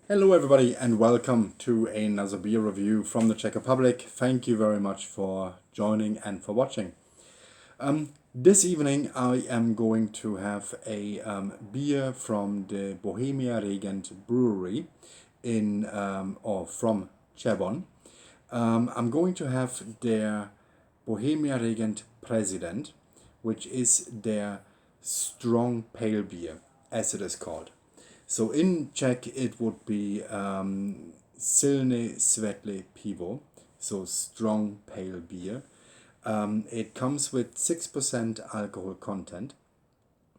Hello, everybody, and welcome to another beer review from the Czech Republic. Thank you very much for joining and for watching. This evening, I am going to have a beer from the Bohemia Regent brewery in or from Czebon. I'm going to have their Bohemia Regent Prezident, which is their strong pale beer, as it is called. So in Czech, it would be silne světlé pivo, so strong pale beer. It comes with 6% alcohol content,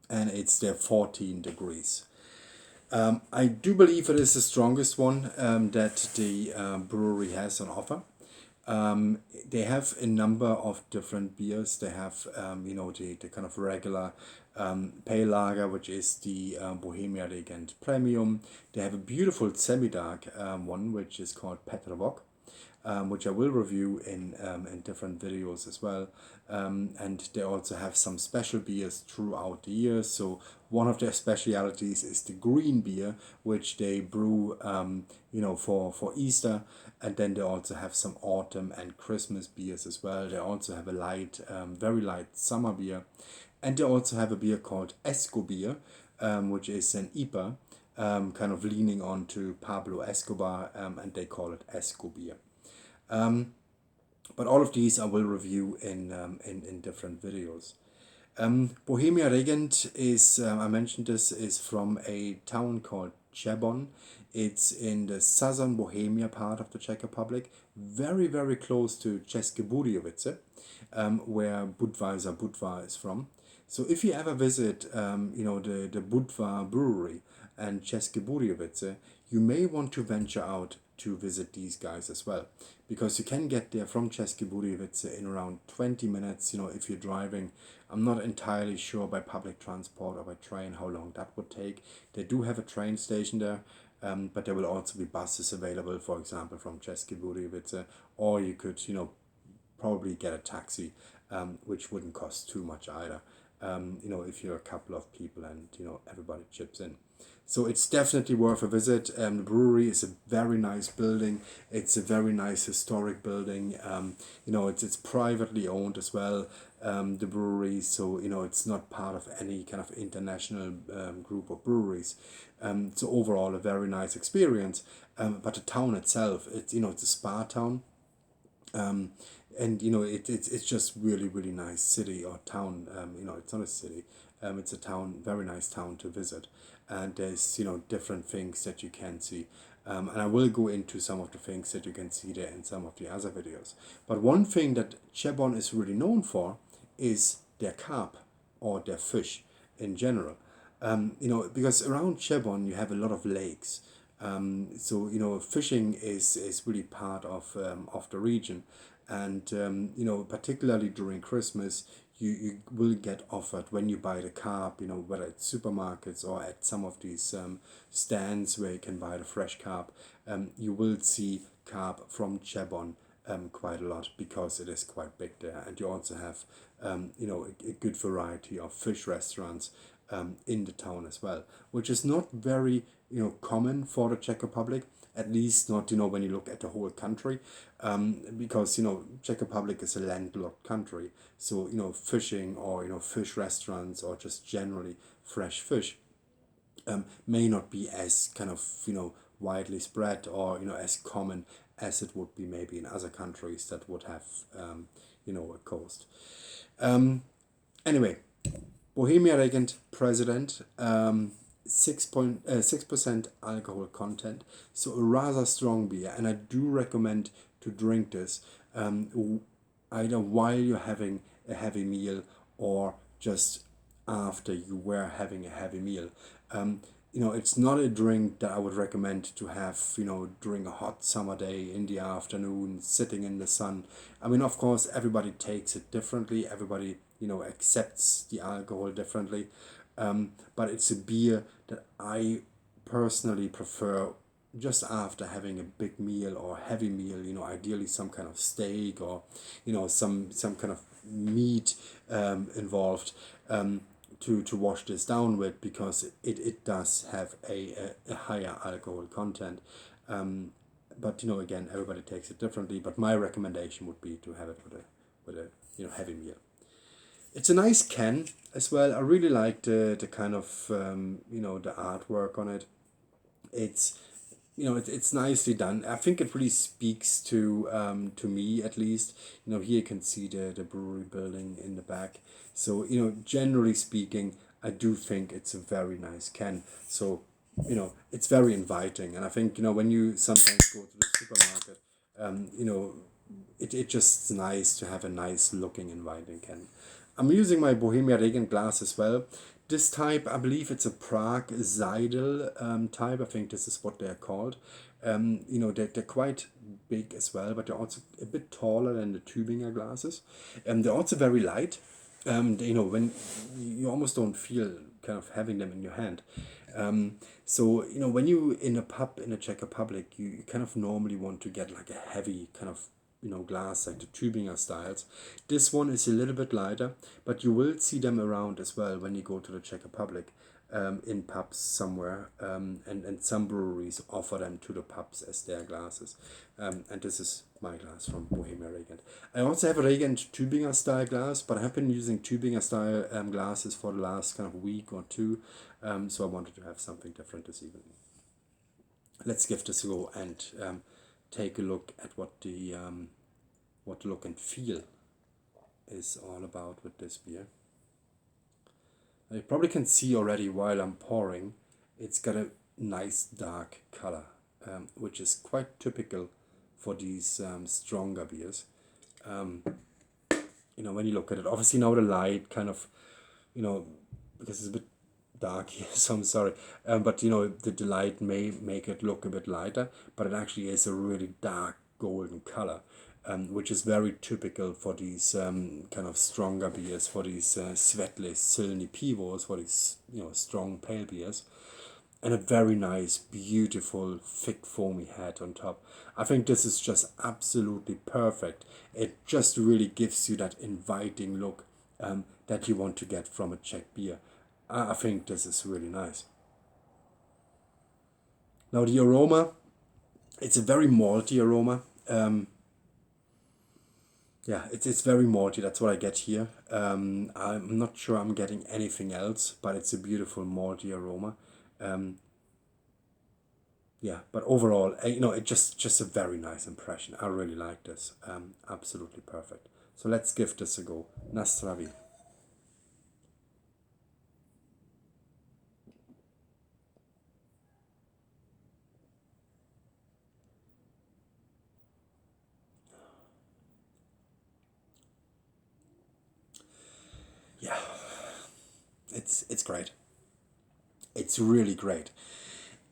and it's there 14 degrees. I do believe it is the strongest one that the brewery has on offer. They have a number of different beers. They have, the kind of regular pale lager, which is the Bohemia Regent Premium. They have a beautiful semi-dark one, which is called Petrovok, which I will review in different videos as well. And they also have some special beers throughout the year. So one of their specialities is the green beer, which they brew, for Easter. And then they also have some autumn and Christmas beers as well. They also have a light, very light summer beer. And they also have a beer called Esco beer, which is an IPA, kind of leaning on to Pablo Escobar, and they call it Esco beer. But all of these I will review in different videos. Bohemia Regent is, I mentioned this, is from a town called Czebon. It's in the southern Bohemia part of the Czech Republic, very, very close to České Budějovice, where Budvar is from. So if you ever visit, the Budvar brewery and České Budějovice, you may want to venture out to visit these guys as well, because you can get there from České Budějovice in around 20 minutes. If you're driving, I'm not entirely sure by public transport or by train how long that would take. They do have a train station there, but there will also be buses available, for example, from České Budějovice, or you could, probably get a taxi, which wouldn't cost too much either. If you're a couple of people and everybody chips in. So it's definitely worth a visit. The brewery is a very nice building. It's a very nice historic building. It's privately owned as well. The brewery, so it's not part of any kind of international group of breweries. So overall, a very nice experience. But the town itself, it's a spa town. And it's just really, really nice city or town. It's not a city, it's a town, very nice town to visit. And there's different things that you can see, and I will go into some of the things that you can see there in some of the other videos. But one thing that Czebon is really known for is their carp, or their fish in general. Because around Czebon you have a lot of lakes. So fishing is really part of the region, and particularly during Christmas, you will get offered when you buy the carp. Whether it's supermarkets or at some of these stands where you can buy the fresh carp, you will see carp from Czebon quite a lot, because it is quite big there, and you also have a good variety of fish restaurants in the town as well, which is not very common for the Czech Republic. At least not when you look at the whole country, because Czech Republic is a landlocked country. So fishing, or fish restaurants, or just generally fresh fish, may not be as kind of widely spread, or as common as it would be maybe in other countries that would have a coast. Anyway, Bohemia Regent President, 6% alcohol content, so a rather strong beer, and I do recommend to drink this either while you're having a heavy meal, or just after you were having a heavy meal. It's not a drink that I would recommend to have, during a hot summer day in the afternoon, sitting in the sun. I mean, of course, everybody takes it differently. Everybody, accepts the alcohol differently. But it's a beer that I personally prefer just after having a big meal or heavy meal. Ideally some kind of steak, or some kind of meat involved. to wash this down with, because it does have a higher alcohol content. But again, everybody takes it differently. But my recommendation would be to have it with a heavy meal. It's a nice can as well. I really like the kind of the artwork on it. It's it's nicely done. I think it really speaks to me, at least. Here you can see the brewery building in the back. So generally speaking, I do think it's a very nice can. So it's very inviting, and I think when you sometimes go to the supermarket, it just nice to have a nice looking inviting can. I'm using my Bohemia Regent glass as well. This type, I believe it's a Prague Seidel type. I think this is what they're called. They're quite big as well, but they're also a bit taller than the Tübinger glasses. They're also very light. When you almost don't feel kind of having them in your hand. So when you in a pub in the Czech Republic, you kind of normally want to get like a heavy kind of glass, like the Tübinger styles. This one is a little bit lighter, but you will see them around as well when you go to the Czech Republic, in pubs somewhere, and some breweries offer them to the pubs as their glasses. And this is my glass from Bohemia Regent. I also have a Regent Tübinger style glass, but I have been using Tübinger style glasses for the last kind of week or two, so I wanted to have something different this evening. Let's give this a go and take a look at what the look and feel is all about with this beer. You probably can see already while I'm pouring, it's got a nice dark color, which is quite typical for these stronger beers. When you look at it, obviously now the light kind of, because it's a bit dark here, so I'm sorry. But the light may make it look a bit lighter, but it actually is a really dark golden color, which is very typical for these kind of stronger beers, for these Svetli Silny Pivos, for these strong pale beers. And a very nice, beautiful, thick, foamy head on top. I think this is just absolutely perfect. It just really gives you that inviting look that you want to get from a Czech beer. I think this is really nice. Now the aroma, it's a very malty aroma. It's very malty. That's what I get here. I'm not sure I'm getting anything else, but it's a beautiful malty aroma. But overall, it's just a very nice impression. I really like this. Absolutely perfect. So let's give this a go. Nastravi. Yeah, it's great. It's really great.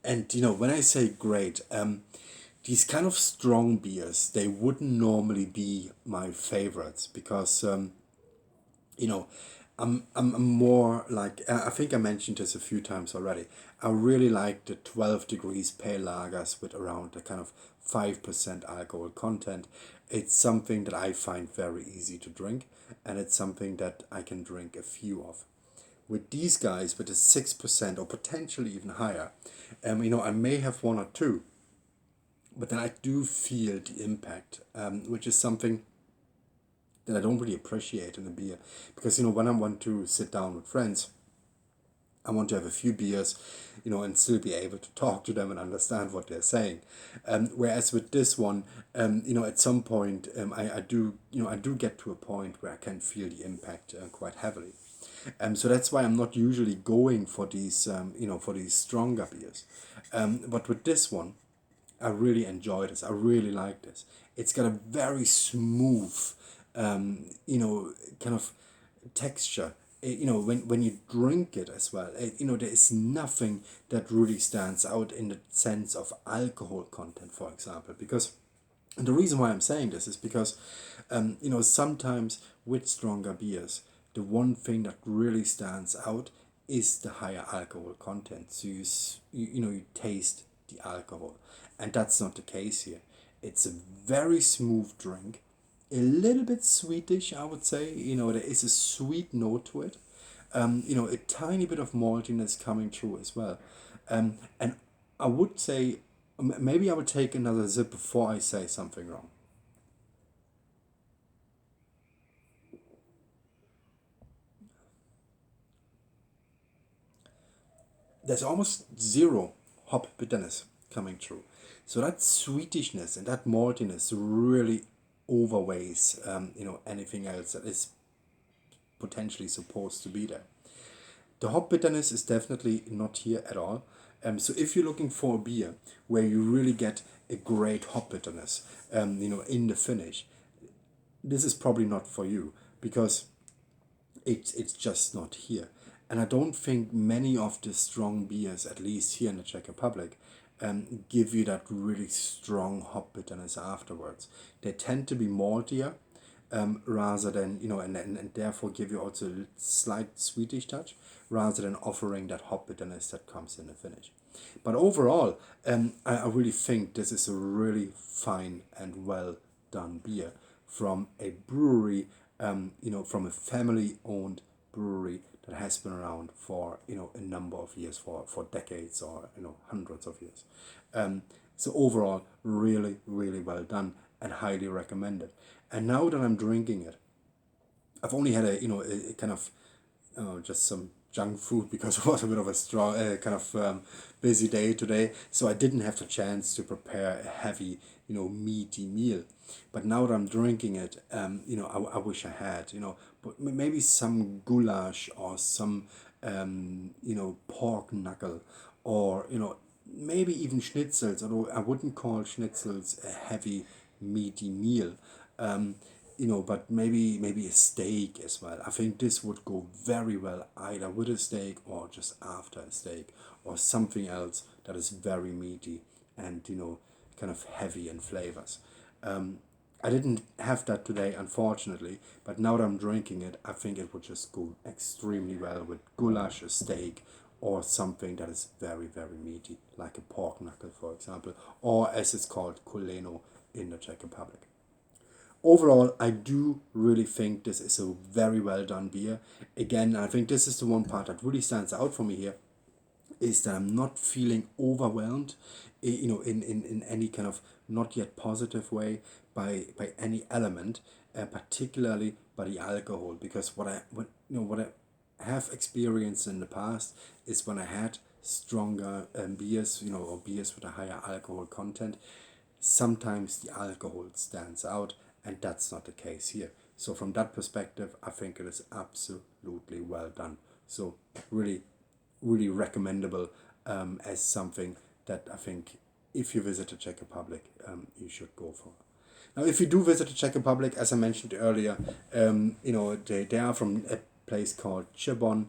And when I say great, these kind of strong beers, they wouldn't normally be my favorites, because you know I'm more like, I think I mentioned this a few times already. I really like the 12 degrees pale lagers with around the kind of 5% alcohol content. It's something that I find very easy to drink, and it's something that I can drink a few of. With these guys, with a 6% or potentially even higher, I may have one or two, but then I do feel the impact, which is something that I don't really appreciate in a beer. Because when I want to sit down with friends, I want to have a few beers, and still be able to talk to them and understand what they're saying. Whereas with this one, at some point, I do get to a point where I can feel the impact quite heavily. So that's why I'm not usually going for these, for these stronger beers. But with this one, I really enjoy this. I really like this. It's got a very smooth, kind of texture. When you drink it as well, there is nothing that really stands out in the sense of alcohol content, for example. Because and the reason why I'm saying this is because, sometimes with stronger beers, the one thing that really stands out is the higher alcohol content. So you taste the alcohol, and that's not the case here. It's a very smooth drink, a little bit sweetish, I would say. There is a sweet note to it, A tiny bit of maltiness coming through as well. And I would say, maybe I would take another sip before I say something wrong. There's almost zero hop bitterness coming through. So that sweetishness and that maltiness really overweighs, anything else that is potentially supposed to be there. The hop bitterness is definitely not here at all. So if you're looking for a beer where you really get a great hop bitterness, in the finish, this is probably not for you because it's just not here. And I don't think many of the strong beers, at least here in the Czech Republic, give you that really strong hop bitterness afterwards. They tend to be maltier, rather than, and therefore give you also a slight sweetish touch rather than offering that hop bitterness that comes in the finish. But overall, I really think this is a really fine and well done beer from a brewery, from a family owned brewery that has been around for a number of years, for decades or hundreds of years. So overall, really, really well done and highly recommended. And now that I'm drinking it, I've only had a kind of just some junk food because it was a bit of a strong kind of busy day today, so I didn't have the chance to prepare a heavy meaty meal. But now that I'm drinking it, I wish I had, but maybe some goulash or some pork knuckle, or maybe even schnitzels, although I wouldn't call schnitzels a heavy meaty meal. But maybe a steak as well. I think this would go very well either with a steak or just after a steak, or something else that is very meaty and kind of heavy in flavors. I didn't have that today, unfortunately, but now that I'm drinking it, I think it would just go extremely well with goulash, a steak, or something that is very, very meaty, like a pork knuckle, for example, or as it's called, kuleno in the Czech Republic. Overall, I do really think this is a very well done beer. Again, I think this is the one part that really stands out for me here, is that I'm not feeling overwhelmed, in any kind of not yet positive way by any element, particularly by the alcohol. Because what I have experienced in the past is when I had stronger beers, or beers with a higher alcohol content, sometimes the alcohol stands out, and that's not the case here. So from that perspective, I think it is absolutely well done. So really, really recommendable, as something that I think if you visit the Czech Republic, you should go for. Now, if you do visit the Czech Republic, as I mentioned earlier, they are from a place called Chebon,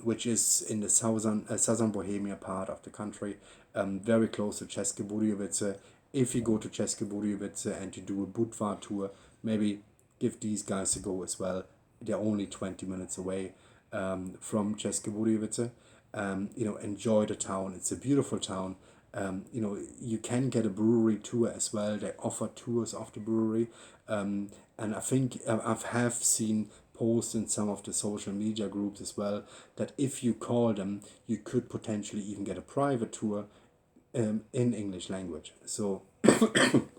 which is in the southern Bohemia part of the country, very close to České Budějovice. If you go to České Budějovice and you do a Budvar tour, maybe give these guys a go as well. They're only 20 minutes away, from České Budějovice. Enjoy the town. It's a beautiful town. You can get a brewery tour as well. They offer tours of the brewery. And I think I have seen posts in some of the social media groups as well that if you call them, you could potentially even get a private tour, in English language. So,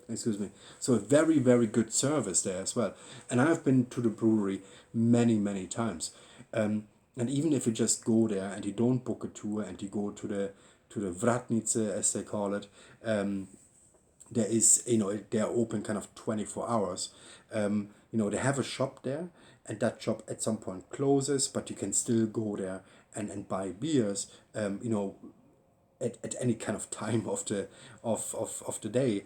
excuse me. So a very, very good service there as well. And I've been to the brewery many, many times. And even if you just go there and you don't book a tour and you go to the Vratnice, as they call it, there is, they're open kind of 24 hours. They have a shop there, and that shop at some point closes, but you can still go there and buy beers, at any kind of time of the day,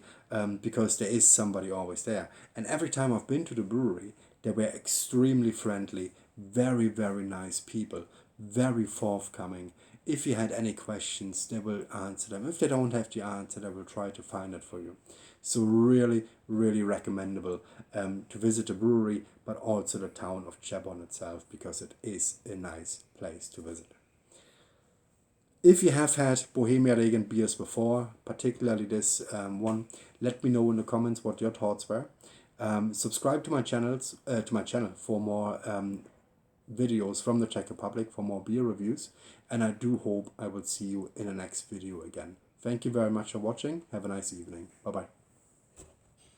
because there is somebody always there. And every time I've been to the brewery, they were extremely friendly, very, very nice people, very forthcoming. If you had any questions, they will answer them. If they don't have the answer, they will try to find it for you. So really, really recommendable, to visit the brewery, but also the town of Chebon itself, because it is a nice place to visit. If you have had Bohemia Regent beers before, particularly this one, let me know in the comments what your thoughts were. Subscribe to my channel for more videos from the Czech Republic for more beer reviews, and I do hope I will see you in the next video again. Thank you very much for watching. Have a nice evening. Bye bye.